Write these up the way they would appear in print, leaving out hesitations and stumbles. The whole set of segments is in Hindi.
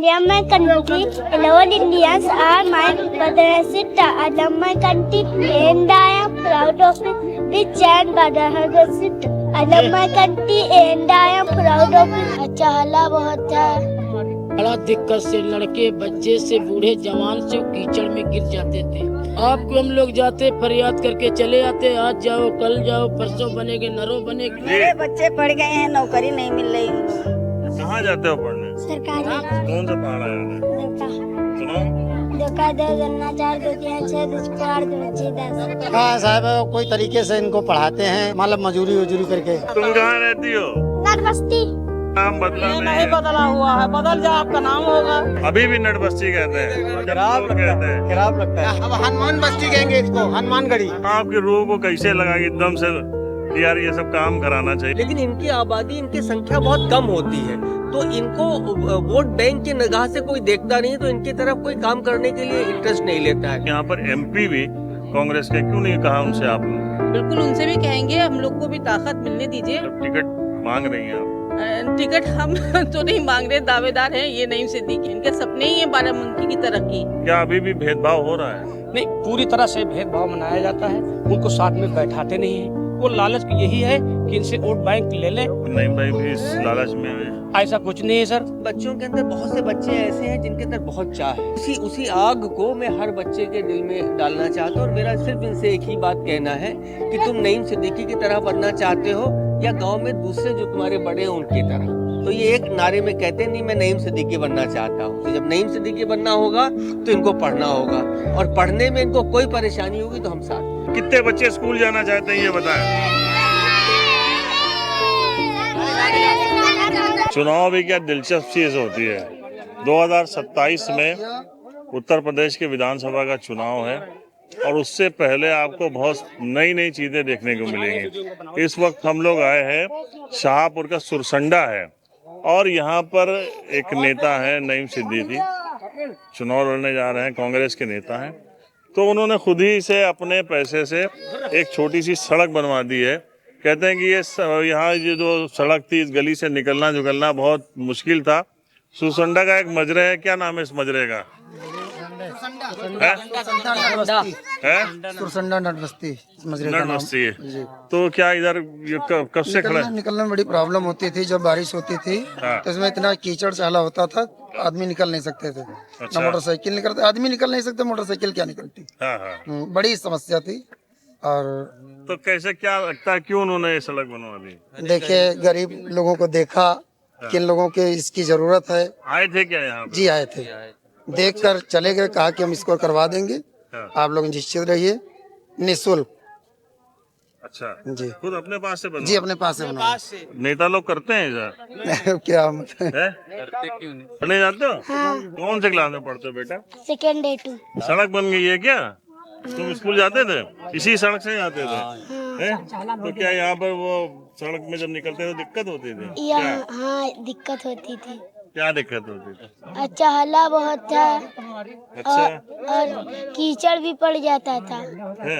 India, my country. 11 Indians are my brotherhood. I love my country and I am proud of it. Rich and brotherhood. I love my country and I am proud of it. अच्छा हला बहुत है। बड़ा दिक्कत से लड़के बच्चे से बूढ़े जवान से कीचड़ में गिर जाते थे। आपको हम लोग जाते फरियाद करके चले आते, आज जाओ कल जाओ परसों बनेगे नरो बनेगे। मेरे बच्चे पढ़ गए हैं, नौकरी नहीं मिल रही। कहाँ जाते हो पढ़ने? सरकारी। कौन सा पढ़ा है? सुनो। धोखा दो गन्ना 4 2 3 6 4 2 10। हाँ साहब, कोई तरीके से इनको पढ़ाते हैं, मतलब मजूरी वजूरी करके। तुम कहाँ रहती हो? नटबस्ती। नाम बदला नहीं बदला हुआ है, बदल जा आपका नाम होगा। अभी भी नटबस्ती कहते हैं, खराब कहते हैं। खराब लगता है। अब हनुमान बस्ती कहेंगे इसको, हनुमान गढ़ी। आपकी रूह को कैसे लगा कि एकदम से यार ये सब काम कराना चाहिए? लेकिन इनकी आबादी, इनकी संख्या बहुत कम होती है, तो इनको वोट बैंक की निगाह से कोई देखता नहीं, तो इनकी तरफ कोई काम करने के लिए इंटरेस्ट नहीं लेता है। यहाँ पर एमपी भी कांग्रेस के, क्यों नहीं कहा उनसे आपने? बिल्कुल उनसे भी कहेंगे, हम लोग को भी ताकत मिलने दीजिए। टिकट मांग रही हैं आप? टिकट हम तो नहीं मांग रहे, दावेदार हैं ये नईम सिद्दीकी। इनके सपने ही है बाराबंकी की तरक्की। क्या अभी भी भेदभाव हो रहा है? नहीं, पूरी तरह से भेदभाव मनाया जाता है, उनको साथ में बैठाते नहीं है। वो लालच यही है कि इनसे वोट बैंक ले लें। नहीं भाई भी इस लालच में है। ऐसा कुछ नहीं है सर। बच्चों के अंदर बहुत से बच्चे ऐसे हैं जिनके अंदर बहुत चाह है। उसी आग को मैं हर बच्चे के दिल में डालना चाहता हूँ, और मेरा सिर्फ इनसे एक ही बात कहना है कि तुम नईम सिद्दीकी की तरह बनना चाहते हो या गांव में दूसरे जो तुम्हारे बड़े हैं उनकी तरह। तो ये एक नारे में कहते नहीं, मैं नईम सिद्दीकी बनना चाहता हूँ। तो जब नईम सिद्दीकी बनना होगा तो इनको पढ़ना होगा, और पढ़ने में इनको कोई परेशानी होगी तो हम साथ। कितने बच्चे स्कूल जाना चाहते हैं ये बताएं? चुनाव भी क्या दिलचस्प चीज होती है। 2027 में उत्तर प्रदेश के विधानसभा का चुनाव है, और उससे पहले आपको बहुत नई नई चीजें देखने को मिलेंगी। इस वक्त हम लोग आए हैं, शाहपुर का सुरसंडा है, और यहाँ पर एक नेता है नईम सिद्दीकी, चुनाव लड़ने जा रहे हैं, कांग्रेस के नेता हैं। तो उन्होंने खुद ही से अपने पैसे से एक छोटी सी सड़क बनवा दी है। कहते हैं कि यहाँ ये जो सड़क थी, इस गली से निकलना जुगलना बहुत मुश्किल था। सुरसंडा का एक मजरे है, क्या नाम है इस मजरे का? सुरसंडा नटबस्ती नटबस्ती है। तो क्या इधर कब से खड़ा है? निकलने में बड़ी प्रॉब्लम होती थी। जब बारिश होती थी तो इसमें इतना कीचड़ चाला होता था, आदमी निकल नहीं सकते थे। अच्छा। ना मोटरसाइकिल निकलते, आदमी निकल नहीं सकते, मोटरसाइकिल क्या निकलती। बड़ी समस्या थी। और तो कैसे, क्या लगता है क्यों उन्होंने ये सड़क बनवा दी? देखिए, गरीब लोगों को देखा, किन लोगों के इसकी जरूरत है। आए थे क्या यहाँ पे? जी आए थे, देख कर चले गए, कहा कि हम इसको करवा देंगे, आप लोग निश्चित रहिए, निःशुल्क। अच्छा जी, खुद अपने पास से बनवा? जी अपने पास से बनवा। नेता लोग करते हैं सर? क्या मतलब पढ़ने जाते हो? कौन से क्लास में पढ़ते हो बेटा? Second A2। सड़क बन गई है क्या? तुम स्कूल जाते थे? इसी सड़क से जाते थे? हैं? तो क्या यहाँ पर वो सड़क में जब निकलते थे दिक्कत होती थी? हाँ, दिक्कत होती थी। क्या दिक्कत होती थी? अच्छा हला बहुत था। अच्छा। और कीचड़ भी पड़ जाता था। है?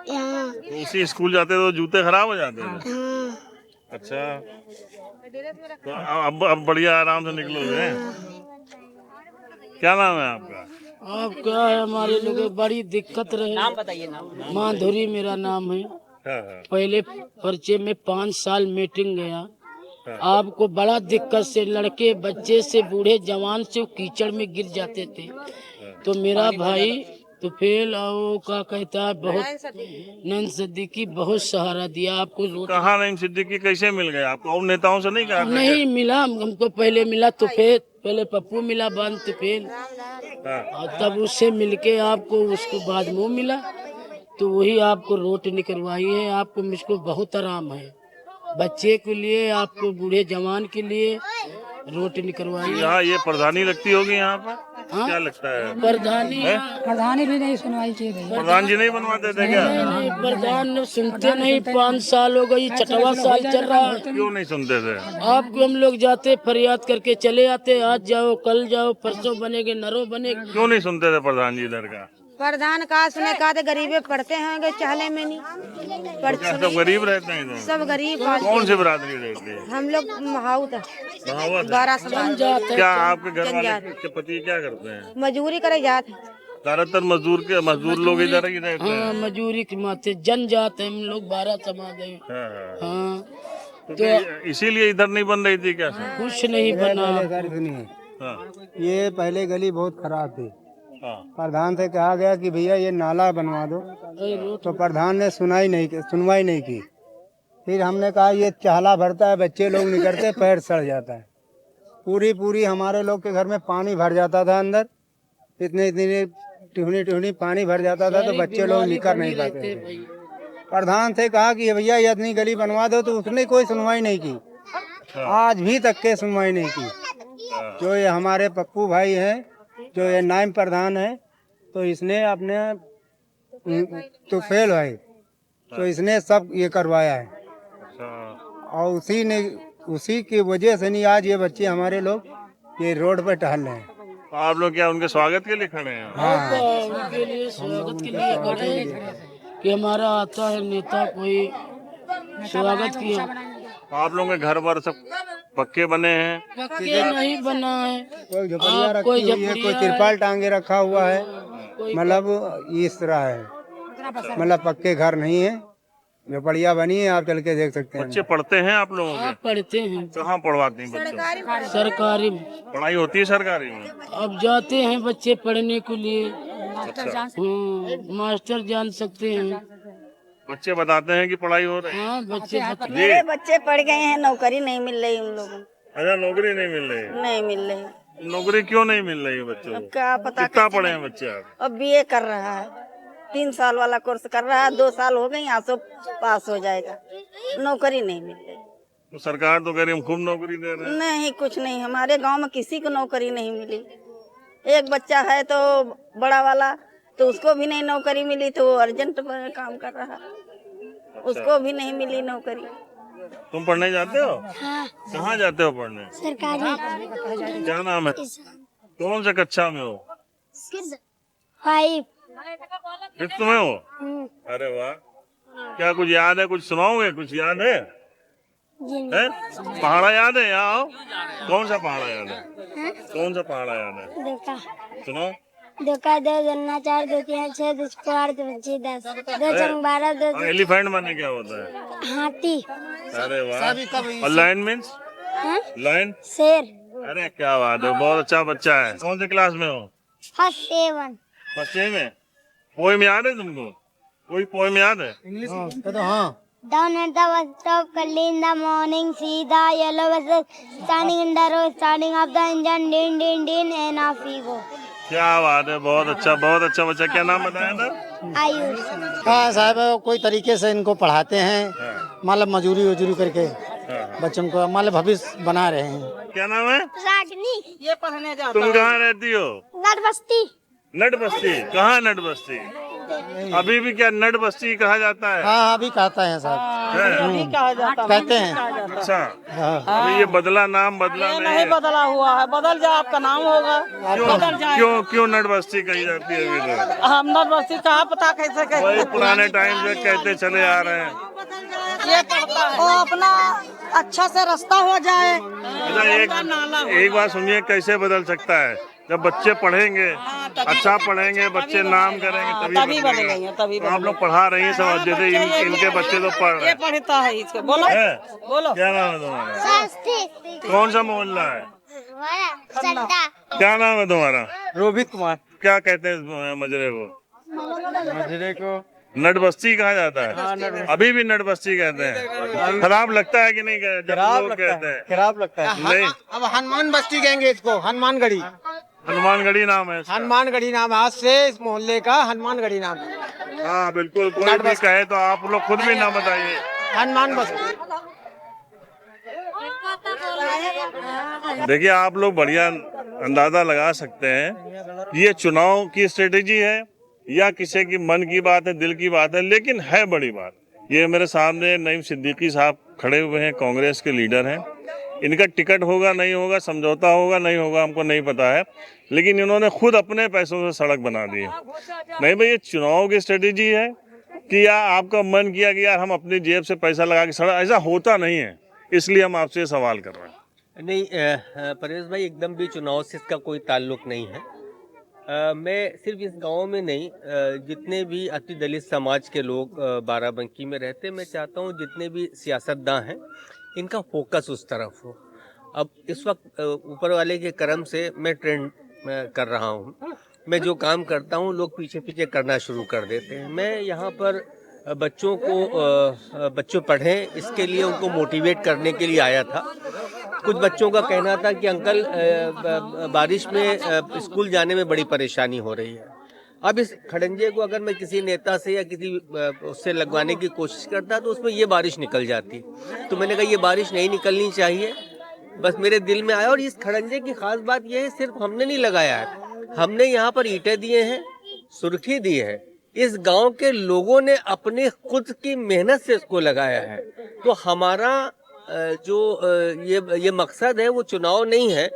यहाँ तो उसी स्कूल जाते तो जूते खराब हो जाते थे? हाँ। अच्छा, तो अब बढ़िया आराम से निकलोगे? क्या नाम है आपका? अब क्या है, हमारे लोग बड़ी दिक्कत रहे। नाम बताइए। नाम माधुरी मेरा नाम है। पहले पर्चे में 5 साल मीटिंग गया। आपको बड़ा दिक्कत से लड़के बच्चे से बूढ़े जवान से कीचड़ में गिर जाते थे। तो मेरा भाई तो फेल और क्या कहता है, बहुत नईम सिद्दीकी बहुत सहारा दिया आपको। कहाँ नईम सिद्दीकी कैसे मिल गए आपको? और नेताओं से नहीं कहा? नहीं मिला हमको, पहले मिला तो फिर पहले पप्पू मिला, बाद तो फिर और तब उससे मिलके आपको उसको बाद में मिला, तो वही आपको रोट निकलवाई है। आपको मुझको बहुत आराम है, बच्चे के लिए, आपको बूढ़े जवान के लिए रोटी निकलवाई। यहाँ ये प्रधानी लगती होगी यहाँ पर? हाँ? क्या लगता है? प्रधानी भी नहीं सुनवाई की गई। प्रधान जी नहीं बनवाते थे क्या? नहीं, प्रधान सुनते नहीं। 5 साल हो गई, 6वां साल चल रहा है। क्यों नहीं सुनते थे? आपको हम लोग जाते फरियाद करके चले आते, आज जाओ कल जाओ परसों बनेगे नरो बनेगे। क्यों नहीं सुनते थे प्रधान जी इधर का? प्रधान का सुने कहा थे गरीबे पढ़ते होंगे चहले में नहीं क्या सब गरीब रहते हैं इधर? सब गरीब कौन सी बिरादरी रहती है? हम लोग महाउत महावत है। 12 समाज क्या आपके घर वाले के पति क्या करते हैं? मजदूरी करे जाते ज्यादातर मजदूर लोग इधर ही रहते हैं। हाँ मजदूरी के माथे जनजात है हम लोग 12 समाज है। हाँ, हाँ। हाँ तो इसीलिए इधर नहीं बन रही थी क्या? कुछ नहीं बना। हाँ, ये पहले गली बहुत खराब थी। हाँ, प्रधान से कहा गया कि भैया ये नाला बनवा दो, तो प्रधान ने सुनवाई नहीं की। फिर हमने कहा ये चाहला भरता है, बच्चे लोग निकलते पैर सड़ जाता है। पूरी हमारे लोग के घर में पानी भर जाता था अंदर, इतनी टिहनी पानी भर जाता था, तो बच्चे लोग निकल नहीं पाते थे। प्रधान से कहा कि भैया ये इतनी गली बनवा दो, तो उसने कोई सुनवाई नहीं की। आज भी तक के सुनवाई नहीं की। जो ये हमारे पप्पू भाई हैं, जो ये नायब प्रधान है, तो इसने अपने तो फेल भाई, तो इसने सब ये करवाया है। और उसी की वजह से नहीं आज ये बच्चे हमारे लोग ये रोड पे टहल रहे हैं। तो आप लोग क्या उनके स्वागत के लिए खड़े हैं? हाँ उनके लिए स्वागत के लिए खड़े हैं कि हमारा आता है नेता कोई स्वागत किया। आप लोगों के घर बार सब पक्के बने हैं? पक्के नहीं बना है, कोई झोपड़ियाँ रखी हुई है, कोई तिरपाल टांगे रखा हुआ है, मतलब इस तरह है, मतलब पक्के घर नहीं है, झोपड़ियाँ बनी है, आप चल के देख सकते हैं। बच्चे पढ़ते हैं आप लोगों के? पढ़ते हैं। कहाँ पढ़वाते हैं बच्चों? सरकारी में। पढ़ाई होती है सरकारी में? अब जाते हैं बच्चे पढ़ने के लिए। अच्छा, मास्टर जान सकते हैं। बच्चे बताते हैं कि पढ़ाई हो रही है? हाँ बच्चे मेरे बच्चे पढ़ गए हैं, नौकरी नहीं मिल रही उन लोगों को। अच्छा, नौकरी नहीं मिल रही है? नहीं मिल रही। नौकरी क्यों नहीं मिल रही है बच्चों को? क्या पता। कितना पढ़े हैं बच्चे आप? अब BA कर रहा है, 3 साल वाला कोर्स कर रहा है, 2 साल हो गए, यहाँ से पास हो जाएगा। नौकरी नहीं मिल रही। तो सरकार तो कह रही हम खूब नौकरी दे रहे हैं। नहीं, कुछ नहीं, हमारे गांव में किसी को नौकरी नहीं मिली। एक बच्चा है तो बड़ा वाला, तो उसको भी नहीं नौकरी मिली, तो वो अर्जेंट में काम कर रहा है, उसको भी नहीं मिली नौकरी। तुम पढ़ने जाते हो? हाँ कहाँ जाते हो पढ़ने? सरकारी। क्या नाम है? कौन से कक्षा में हो? 5। फिफ्थ में हो? अरे वाह, क्या कुछ याद है? कुछ सुनाओगे? कुछ याद है? हैं? पहाड़ा याद है? यहाँ आओ। कौन सा पहाड़ा याद है? कौन सा पहाड़ा याद है? देखा सुनो। 2 का 2 2 4 2 3 6 2 4 2 5 10 2 4 12 2 एलिफेंट माने क्या होता है? हाथी। अरे वाह। और लायन मीन्स? लायन? शेर। अरे क्या बात है, बहुत अच्छा बच्चा है। कौन से क्लास में हो? फर्स्ट 7। बच्चे में पोएम याद है तुमको? कोई पोएम याद है? तो हाँ, Down at the bus stop early in the morning, see the yellow buses standing in the road, starting up the engine, din din din, and off we go. क्या बात है, बहुत अच्छा बच्चा। क्या नाम बताया था? आयुष। हाँ साहब, कोई तरीके से इनको पढ़ाते हैं, मतलब मजदूरी करके बच्चों को मतलब भविष्य बना रहे हैं। क्या नाम है? रागनी। ये पढ़ने जाता तुम कहाँ रहती हो? नट बस्ती। नट बस्ती? कहाँ नट बस्ती? अभी भी क्या नट बस्ती कहा जाता है? हाँ अभी कहता है साहब, कहते हैं। अच्छा, अभी ये बदला, नाम बदला नहीं बदला हुआ है, बदल जाए आपका नाम होगा। क्यों नट बस्ती कही जाती है अभी तक? हम नट बस्ती कहाँ पता कैसे कहते वही पुराने टाइम से कहते चले आ रहे हैं। ये पढ़ता है, वो अपना अच्छा से रास्ता हो जाए। अच्छा, एक बात सुनिए, कैसे बदल सकता है? जब बच्चे पढ़ेंगे, अच्छा पढ़ेंगे, बच्चे नाम करेंगे, तभी बदलेगा। तो आप लोग पढ़ा रही हैं सब, जैसे इनके बच्चे तो पढ़ रहे हैं। पढ़ता है इसको। बोलो बोलो। क्या नाम है तुम्हारा? कौन सा मोहल्ला है? क्या नाम है तुम्हारा? रोहित कुमार। क्या कहते हैं मजरे को? मजरे को नट बस्ती कहा जाता है? अभी भी नट बस्ती कहते हैं? खराब लगता है कि नहीं? कहते हैं खराब लगता है। नहीं, अब हनुमान बस्ती कहेंगे इसको, हनुमानगढ़ी। हनुमानगढ़ी नाम है इसका? हनुमानगढ़ी नाम आज से इस मोहल्ले का हनुमानगढ़ी नाम है। हाँ बिल्कुल, कोई भी कहे तो आप लोग खुद भी नाम बताइए। हनुमान बस्ती। देखिए, आप लोग बढ़िया अंदाजा लगा सकते हैं, ये चुनाव की स्ट्रेटेजी है या किसी की मन की बात है, दिल की बात है, लेकिन है बड़ी बात। ये मेरे सामने नईम सिद्दीकी साहब खड़े हुए हैं, कांग्रेस के लीडर हैं। इनका टिकट होगा नहीं होगा, समझौता होगा नहीं होगा, हमको नहीं पता है, लेकिन इन्होंने खुद अपने पैसों से सड़क बना दी है। नहीं भाई, ये चुनाव की स्ट्रेटेजी है कि या आपका मन किया कि यार हम अपनी जेब से पैसा लगा के सड़क, ऐसा होता नहीं है। इसलिए हम आपसे ये सवाल कर रहे हैं। नहीं परवेज भाई, एकदम भी चुनाव से इसका कोई ताल्लुक नहीं है। मैं सिर्फ इस गांव में नहीं, जितने भी अति दलित समाज के लोग बाराबंकी में रहते, मैं चाहता हूं जितने भी सियासतदान हैं इनका फोकस उस तरफ हो। अब इस वक्त ऊपर वाले के करम से मैं ट्रेंड कर रहा हूं। मैं जो काम करता हूं लोग पीछे पीछे करना शुरू कर देते हैं। मैं यहाँ पर बच्चों पढ़ें इसके लिए, उनको मोटिवेट करने के लिए आया था। कुछ बच्चों का कहना था कि अंकल बारिश में स्कूल जाने में बड़ी परेशानी हो रही है। अब इस खड़ंजे को अगर मैं किसी नेता से या किसी उससे लगवाने की कोशिश करता तो उसमें ये बारिश निकल जाती। तो मैंने कहा ये बारिश नहीं निकलनी चाहिए, बस मेरे दिल में आया। और इस खड़ंजे की खास बात यह है, सिर्फ हमने नहीं लगाया है, हमने यहाँ पर ईंटें दिए हैं, सुर्खी दी है। इस गांव के लोगों ने अपने खुद की मेहनत से इसको लगाया है। तो हमारा जो ये मकसद है वो चुनाव नहीं है,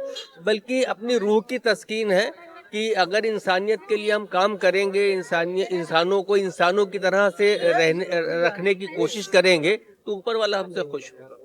बल्कि अपनी रूह की तस्कीन है कि अगर इंसानियत के लिए हम काम करेंगे, इंसानों को इंसानों की तरह से रखने की कोशिश करेंगे तो ऊपर वाला हमसे खुश होगा।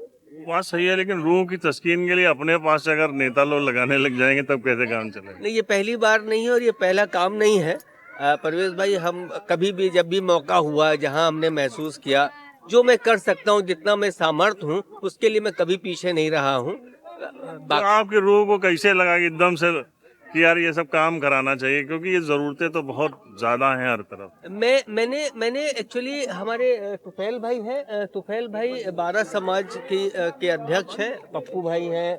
बात सही है, लेकिन रूह की तस्कीन के लिए अपने पास अगर नेता लोग लगाने लग जाएंगे तब कैसे काम चलेगा? नहीं, ये पहली बार नहीं है और ये पहला काम नहीं है परवेज भाई। हम कभी भी जब भी मौका हुआ, जहां हमने महसूस किया जो मैं कर सकता हूं, जितना मैं सामर्थ्य हूं, उसके लिए मैं कभी पीछे नहीं रहा हूं। तो आपकी रूह को कैसे लगा कि एकदम से कि यार ये सब काम कराना चाहिए, क्योंकि ये जरूरतें तो बहुत ज्यादा हैं हर तरफ? मैंने एक्चुअली हमारे तुफैल भाई हैं, तुफैल भाई बारा समाज के अध्यक्ष हैं, पप्पू भाई हैं,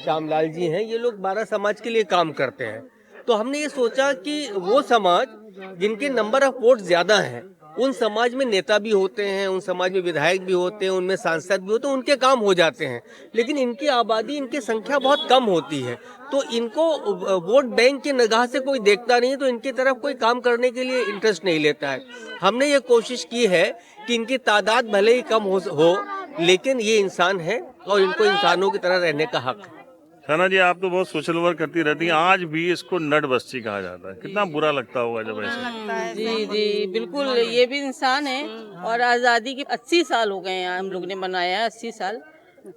श्यामलाल जी हैं, ये लोग बारा समाज के लिए काम करते हैं। तो हमने ये सोचा कि वो समाज जिनके नंबर ऑफ वोट ज्यादा हैं, उन समाज में नेता भी होते हैं, उन समाज में विधायक भी होते हैं, उनमें सांसद भी होते हैं, उनके काम हो जाते हैं, लेकिन इनकी आबादी, इनकी संख्या बहुत कम होती है। तो इनको वोट बैंक की निगाह से कोई देखता नहीं, तो इनकी तरफ कोई काम करने के लिए इंटरेस्ट नहीं लेता है। हमने ये कोशिश की है कि इनकी तादाद भले ही कम हो लेकिन ये इंसान है और इनको इंसानों की तरह रहने का हक है। सना जी, आप तो बहुत सोशल वर्क करती रहती हैं, आज भी इसको नट बस्ती कहा जाता है, कितना बुरा लगता होगा जब ऐसे? जी बिल्कुल, ये भी इंसान है और आज़ादी के 80 साल हो गए हैं हम लोग ने मनाया है, 80 साल,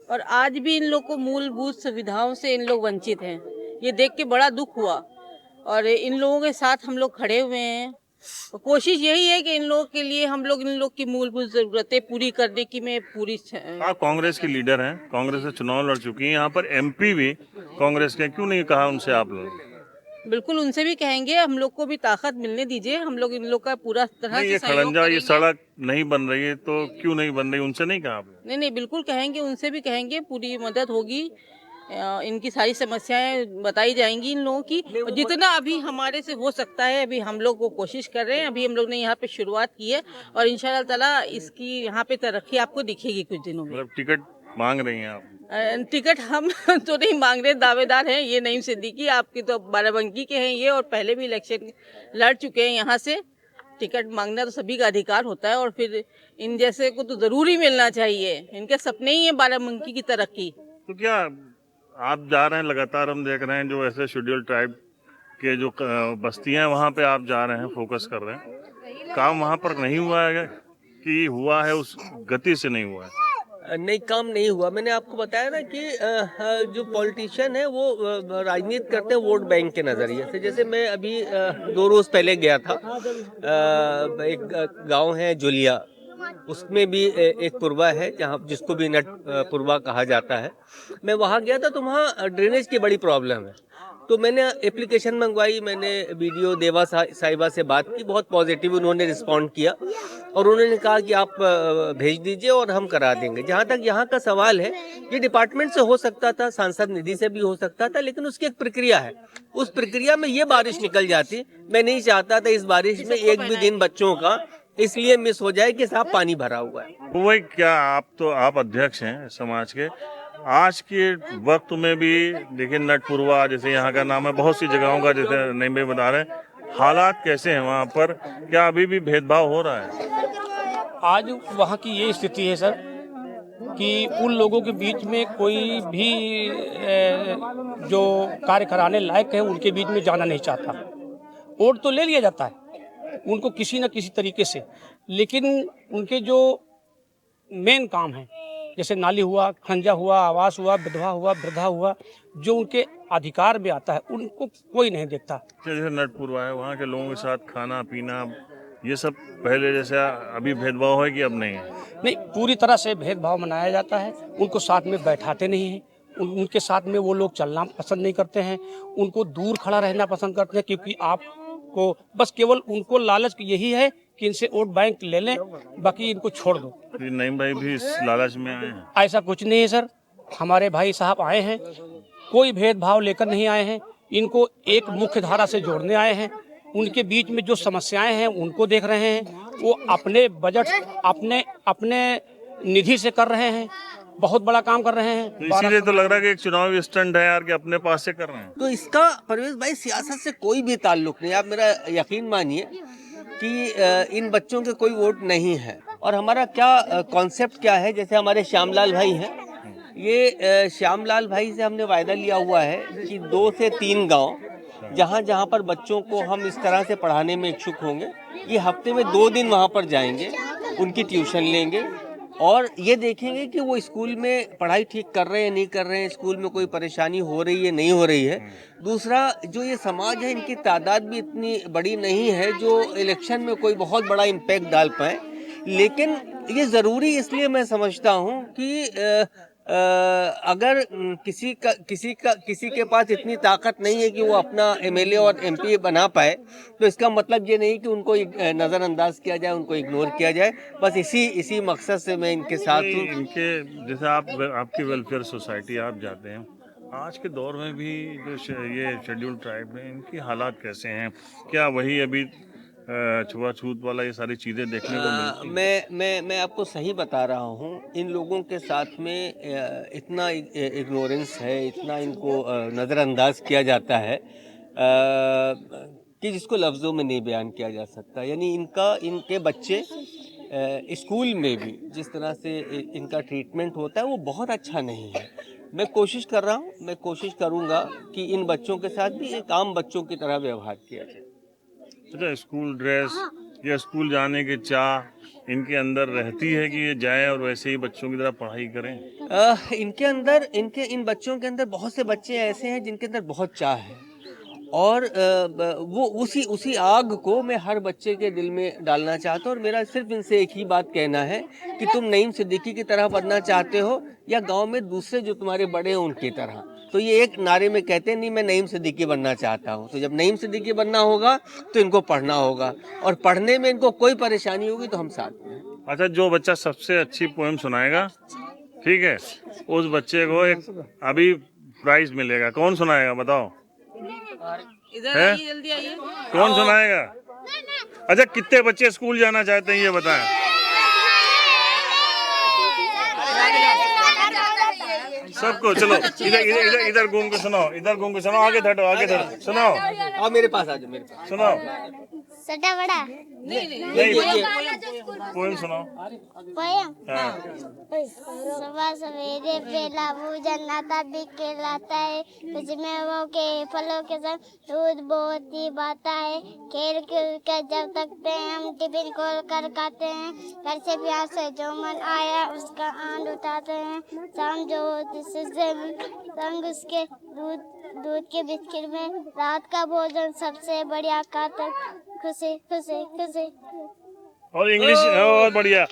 और आज भी इन लोग को मूलभूत सुविधाओं से इन लोग वंचित हैं। ये देख के बड़ा दुख हुआ और इन लोगों के साथ हम लोग खड़े हुए हैं। तो कोशिश यही है कि इन लोगों के लिए हम लोग इन लोग की मूलभूत जरूरतें पूरी करने की मैं पूरी। आप कांग्रेस की लीडर हैं, कांग्रेस से चुनाव लड़ चुकी हैं, यहाँ पर एमपी भी कांग्रेस के, क्यों नहीं कहा उनसे आप लोग? बिल्कुल उनसे भी कहेंगे, हम लोग को भी ताकत मिलने दीजिए, हम लोग इन लोग का पूरा तरह से ये खड़ंजा, ये सड़क नहीं बन रही है तो क्यों नहीं बन रही, उनसे नहीं कहा आपने? नहीं बिल्कुल कहेंगे, उनसे भी कहेंगे, पूरी मदद होगी, इनकी सारी समस्याएं बताई जाएंगी इन लोगों की, और जितना अभी हमारे से हो सकता है अभी हम लोग वो कोशिश कर रहे हैं। अभी हम लोग ने यहाँ पे शुरुआत की है और इंशाल्लाह ताला इसकी यहाँ पे तरक्की आपको दिखेगी कुछ दिनों में। मतलब टिकट मांग रही हैं आप? टिकट हम तो नहीं मांग रहे, दावेदार हैं ये नईम सिद्दीकी, आपकी तो बाराबंकी के हैं ये, और पहले भी इलेक्शन लड़ चुके हैं यहाँ से। टिकट मांगना तो सभी का अधिकार होता है और फिर इन जैसे को तो जरूरी मिलना चाहिए, इनके सपने ही है बाराबंकी की तरक्की। तो क्या आप जा रहे हैं, लगातार हम देख रहे हैं जो ऐसे शेड्यूल ट्राइब के जो बस्तियां हैं वहाँ पे आप जा रहे हैं, फोकस कर रहे हैं, काम वहाँ पर नहीं हुआ है कि हुआ है उस गति से नहीं हुआ है? नहीं, काम नहीं हुआ। मैंने आपको बताया ना कि जो पॉलिटिशियन है वो राजनीति करते हैं वोट बैंक के नज़रिए से। जैसे मैं अभी 2 रोज पहले गया था, एक गांव है जुलिया, उसमें भी एक पुरवा है जहाँ जिसको भी नट पुरवा कहा जाता है। मैं वहाँ गया था तो वहाँ ड्रेनेज की बड़ी प्रॉब्लम है। तो मैंने एप्लीकेशन मंगवाई, मैंने वीडियो देवा साहिबा से बात की, बहुत पॉजिटिव उन्होंने रिस्पॉन्ड किया और उन्होंने कहा कि आप भेज दीजिए और हम करा देंगे। जहाँ तक यहाँ का सवाल है, ये डिपार्टमेंट से हो सकता था, सांसद निधि से भी हो सकता था, लेकिन उसकी एक प्रक्रिया है, उस प्रक्रिया में ये बारिश निकल जाती। मैं नहीं चाहता था इस बारिश में एक भी दिन बच्चों का इसलिए मिस हो जाए कि साहब पानी भरा हुआ है। वही क्या, आप अध्यक्ष हैं समाज के, आज के वक्त में भी देखिए नटपुरवा जैसे यहाँ का नाम है, बहुत सी जगहों का जैसे नईम भाई बता रहे हैं, हालात कैसे हैं वहाँ पर? क्या अभी भी भेदभाव हो रहा है? आज वहाँ की ये स्थिति है सर कि उन लोगों के बीच में कोई भी जो कार्य कराने लायक है उनके बीच में जाना नहीं चाहता। वोट तो ले लिया जाता है उनको किसी न किसी तरीके से, लेकिन उनके जो मेन काम है जैसे नाली हुआ, खंजा हुआ, आवास हुआ, विधवा हुआ, वृद्धा हुआ, जो उनके अधिकार में आता है उनको कोई नहीं देखता। जैसे नटपुरवा है, वहाँ के लोगों के साथ खाना पीना ये सब पहले जैसे अभी भेदभाव है कि अब नहीं है? नहीं, पूरी तरह से भेदभाव मनाया जाता है। उनको साथ में बैठाते नहीं हैं, उनके साथ में वो लोग चलना पसंद नहीं करते हैं, उनको दूर खड़ा रहना पसंद करते हैं, क्योंकि आपको बस केवल उनको लालच यही है कि इनसे वोट बैंक ले लें, बाकी इनको छोड़ दो। नईम भाई भी इस लालच में आए हैं? ऐसा कुछ नहीं है सर, हमारे भाई साहब आए हैं, कोई भेदभाव लेकर नहीं आए हैं, इनको एक मुख्य धारा से जोड़ने आए हैं। उनके बीच में जो समस्याएं हैं उनको देख रहे हैं, वो अपने बजट अपने निधि से कर रहे हैं, बहुत बड़ा काम कर रहे हैं। तो इसीलिए तो लग रहा है कि एक चुनावी स्टंट है यार कि अपने पास से कर रहे हैं। तो इसका परवेज भाई सियासत से कोई भी ताल्लुक नहीं। आप मेरा यकीन मानिए कि इन बच्चों के कोई वोट नहीं है। और हमारा क्या कॉन्सेप्ट क्या है, जैसे हमारे श्यामलाल भाई हैं, ये श्यामलाल भाई से हमने वायदा लिया हुआ है कि 2 से 3 गांव जहां पर बच्चों को हम इस तरह से पढ़ाने में इच्छुक होंगे, ये हफ्ते में 2 दिन वहां पर जाएंगे, उनकी ट्यूशन लेंगे और ये देखेंगे कि वो स्कूल में पढ़ाई ठीक कर रहे हैं नहीं कर रहे हैं, स्कूल में कोई परेशानी हो रही है नहीं हो रही है। दूसरा, जो ये समाज है इनकी तादाद भी इतनी बड़ी नहीं है जो इलेक्शन में कोई बहुत बड़ा इम्पैक्ट डाल पाए, लेकिन ये ज़रूरी इसलिए मैं समझता हूँ कि अगर किसी के पास इतनी ताकत नहीं है कि वो अपना एमएलए और एमपी बना पाए, तो इसका मतलब ये नहीं कि उनको नज़रअंदाज किया जाए, उनको इग्नोर किया जाए। बस इसी मकसद से मैं इनके साथ हूँ। इनके जैसे आपकी वेलफेयर सोसाइटी आप जाते हैं, आज के दौर में भी जो ये शेड्यूल्ड ट्राइब में इनकी हालात कैसे हैं? क्या वही अभी छुआछूत वाला ये सारी चीज़ें देखने को मिलती हैं? मैं आपको सही बता रहा हूँ, इन लोगों के साथ में इतना इग्नोरेंस है, इतना इनको नज़रअंदाज किया जाता है कि जिसको लफ्ज़ों में नहीं बयान किया जा सकता। यानी इनके बच्चे स्कूल में भी जिस तरह से इनका ट्रीटमेंट होता है वो बहुत अच्छा नहीं है। मैं कोशिश कर रहा हूँ, मैं कोशिश करूँगा कि इन बच्चों के साथ भी एक आम बच्चों की तरह व्यवहार किया जाए। अच्छा, स्कूल ड्रेस या स्कूल जाने की चाह इनके अंदर रहती है कि ये जाएं और वैसे ही बच्चों की तरह पढ़ाई करें? इन बच्चों के अंदर बहुत से बच्चे ऐसे हैं जिनके अंदर बहुत चाह है और वो उसी आग को मैं हर बच्चे के दिल में डालना चाहता हूँ। और मेरा सिर्फ इनसे एक ही बात कहना है कि तुम नईम सिद्दीकी की तरह बनना चाहते हो या गांव में दूसरे जो तुम्हारे बड़े हैं उनकी तरह। तो ये एक नारे में कहते हैं नहीं, मैं नईम सिद्दीकी बनना चाहता हूँ। तो जब नईम सिद्दीकी बनना होगा तो इनको पढ़ना होगा और पढ़ने में इनको कोई परेशानी होगी तो हम साथ में। अच्छा, जो बच्चा सबसे अच्छी पोएम सुनाएगा, ठीक है, उस बच्चे को एक अभी प्राइज मिलेगा। कौन सुनाएगा बताओ? इधर आइए, जल्दी आइए। कौन सुनाएगा? अच्छा, कितने बच्चे स्कूल जाना चाहते हैं ये बताएं। सबको चलो इधर घूम के सुनाओ, इधर घूम के सुनाओ, आगे धड़ो सुनाओ। आओ मेरे पास, आ जाओ मेरे पास सुनाओ। सटा बड़ा पोएम सुनाओ। पोएम सुबह सवेरे पहला भोजन आता बिके लाता है, उसमें वो के फलों के संग दूध बहुत ही बाता है। खेल कर जब तकते हैं हम टिफिन खोल कर खाते हैं, घर से प्यार से जो मन आया उसका आनंद उठाते हैं। शाम जो संग उसके दूध के बिस्किट में रात का भोजन सबसे बढ़िया खाता। खुशी खुशी खुशी। और इंग्लिश बहुत बढ़िया।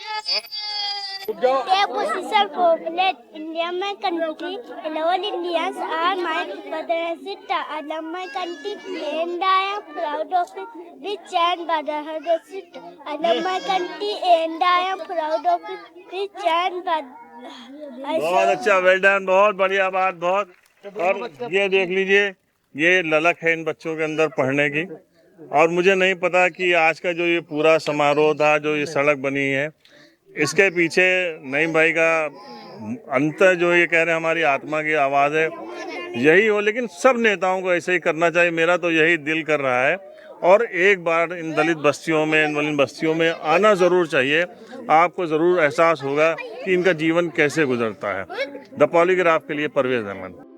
Their position populate India, my country. Hello, Indians are my brother and sister. I love my country and I am proud of it. Rich and brotherhood and sister. I love my country and I am proud of it. Rich and बहुत अच्छा, वेल डन, बहुत बढ़िया बात, बहुत। और ये देख लीजिए, ये ललक है इन बच्चों के अंदर पढ़ने की। और मुझे नहीं पता कि आज का जो ये पूरा समारोह था, जो ये सड़क बनी है, इसके पीछे नईम भाई का अंत जो ये कह रहे हैं हमारी आत्मा की आवाज़ है, यही हो। लेकिन सब नेताओं को ऐसे ही करना चाहिए, मेरा तो यही दिल कर रहा है। और एक बार इन दलित बस्तियों में, इन बस्तियों में आना ज़रूर चाहिए। आपको ज़रूर एहसास होगा कि इनका जीवन कैसे गुजरता है। द पॉलीग्राफ के लिए परवेज़ अहमद।